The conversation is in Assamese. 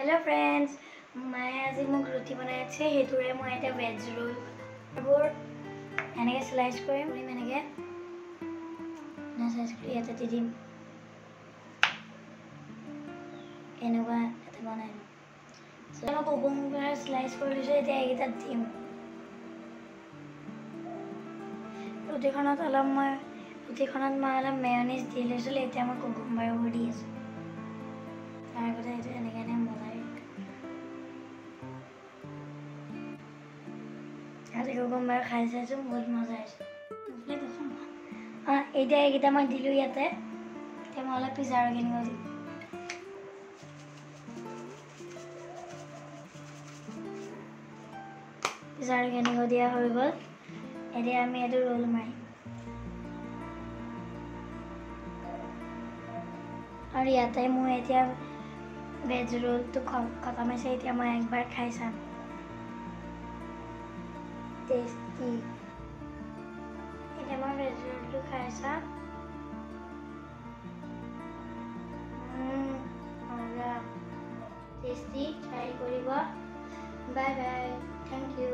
हेलो फ्रेंड्स, मैं आज मुझे रुटी बनाई हेतुरे मैं এটা ভেজ রোল বোৰ এনেকৈ স্লাইস কৰিম এনেকৈ না স্লাইস কৰি এটা দি দিম এনেকুৱা এটা বনাই লম সো মই কুকুম্বাৰ স্লাইস কৰি লৈছো এতিয়া এইটা দিম ৰুটিখনত অলপ মই অলপ মেয়নিজ দি লৈছিলো এতিয়া মই কুকুম্বাৰ দি আছো তাৰ কথা এটা এনেকৈ বনাই आज कुकुम्बार खाई चाइছোঁ बहुत मजा आइছে এতিয়া এইকেইটা মই দিলোঁ ইয়াতে এতিয়া মই অলপ পিজ্জা অৰ্গেনিক দিম পিজ্জা অৰ্গেনিক দিয়া হৈ গ'ল এতিয়া আমি এইটো ৰোল মাৰিম আৰু ইয়াতে মই এতিয়া ভেজ ৰোলটো খতম হৈছে এতিয়া মই একবাৰ খাই চাম टेस्टी এটা মই ভেজ ৰোলটো খাই চাম মজা টেস্টি ট্ৰাই কৰিব বাই বাই থ্যাংক ইউ